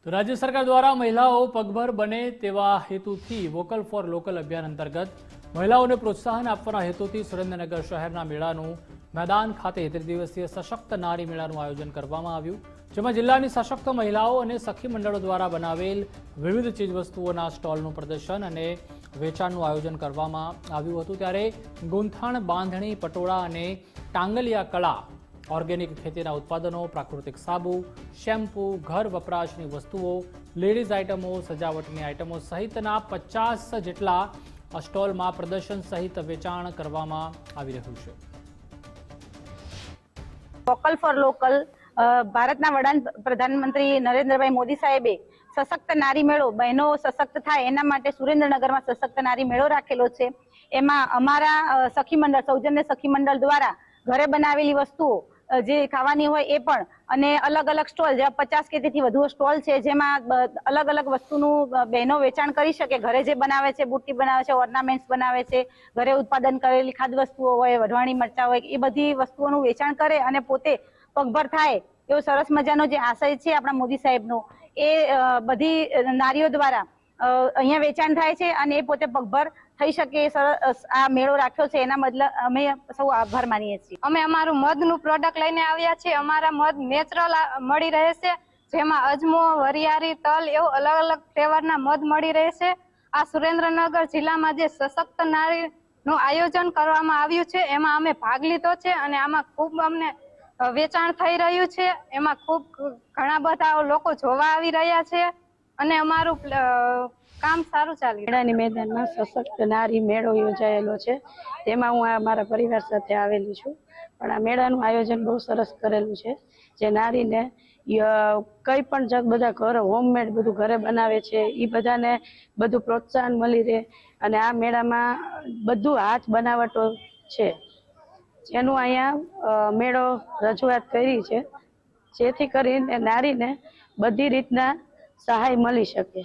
તો રાજ્ય સરકાર દ્વારા મહિલાઓ પગભર બને તેવા હેતુથી વોકલ ફોર લોકલ અભિયાન અંતર્ગત મહિલાઓને પ્રોત્સાહન આપવાના હેતુથી સુરેન્દ્રનગર શહેરના મેળાનું મેદાન ખાતે ત્રિદિવસીય સશક્ત નારી મેળાનું આયોજન કરવામાં આવ્યું, જેમાં જિલ્લાની સશક્ત મહિલાઓ અને સખી મંડળો દ્વારા બનાવેલ વિવિધ ચીજવસ્તુઓના સ્ટોલનું પ્રદર્શન અને વેચાણનું આયોજન કરવામાં આવ્યું હતું। ત્યારે ગૂંથણ, બાંધણી, પટોળા અને ટાંગલિયા કળા, ઓર્ગેનિક ખેતીના ઉત્પાદનો, પ્રાકૃતિક સાબુ, શેમ્પૂ, ઘર વપરાશની વસ્તુઓ, લેડીઝ આઇટમો, સજાવટની આઇટમો સહિતના 50 જેટલા સ્ટોલમાં પ્રદર્શન સહિત વેચાણ કરવામાં આવી રહ્યું છે। વોકલ ફોર લોકલ ભારતના પ્રધાનમંત્રી નરેન્દ્રભાઈ મોદી સાહેબે સશક્ત નારી મેળો, બહેનો સશક્ત થાય એના માટે સુરેન્દ્રનગરમાં સશક્ત નારી મેળો રાખેલો છે। એમાં અમારા સખી મંડળ, સૌજન્ય સખી મંડળ દ્વારા ઘરે બનાવેલી વસ્તુઓ જે ખાવાની હોય એ પણ, અને અલગ અલગ સ્ટોલ, જેવા 50 કે તેથી વધુ સ્ટોલ છે, જેમાં અલગ અલગ વસ્તુનું બહેનો વેચાણ કરી શકે। ઘરે જે બનાવે છે, બુટ્ટી બનાવે છે, ઓર્નામેન્ટ્સ બનાવે છે, ઘરે ઉત્પાદન કરેલી ખાદ્ય વસ્તુઓ હોય, વઢવાણી મરચા હોય, એ બધી વસ્તુઓનું વેચાણ કરે અને પોતે પગભર થાય એવો સરસ મજાનો જે આશય છે આપણા મોદી સાહેબનો, એ બધી નારીઓ દ્વારા અહીંયા વેચાણ થાય છે અને એ પોતે પગભર થઈ શકે આ મેળો રાખ્યો છે। એના બદલે અમે સૌ આભાર માનીએ છીએ। અમે અમારું મધનું પ્રોડક્ટ લઈને આવ્યા છીએ। અમારા મધ નેચરલ મળી રહેશે, જેમાં અજમો, વરિયાળી, તલ એવું અલગ અલગ ફ્લેવરના મધ મળી રહેશે। આ સુરેન્દ્રનગર જિલ્લામાં જે સશક્ત નારીનું આયોજન કરવામાં આવ્યું છે એમાં અમે ભાગ લીધો છે અને આમાં ખૂબ અમને વેચાણ થઈ રહ્યું છે। એમાં ખૂબ ઘણા બધા લોકો જોવા આવી રહ્યા છે અને અમારું કામ સારું ચાલી રહ્યું છે। મેળાની મેદાનમાં સશક્ત નારી મેળો યોજાયેલો છે, તેમાં હું મારા પરિવાર સાથે આવેલી છું। પણ આ મેળાનું આયોજન બહુ સરસ કરેલું છે, જે નારીને કઈ પણ બધા ઘર હોમમેડ બધું ઘરે બનાવે છે એ બધાને બધું પ્રોત્સાહન મળી રહે। અને આ મેળામાં બધું હાથ બનાવટો છે, જેનું અહીંયા મેળો રજૂઆત કરી છે, જેથી કરીને નારીને બધી રીતના સહાય મળી શકે।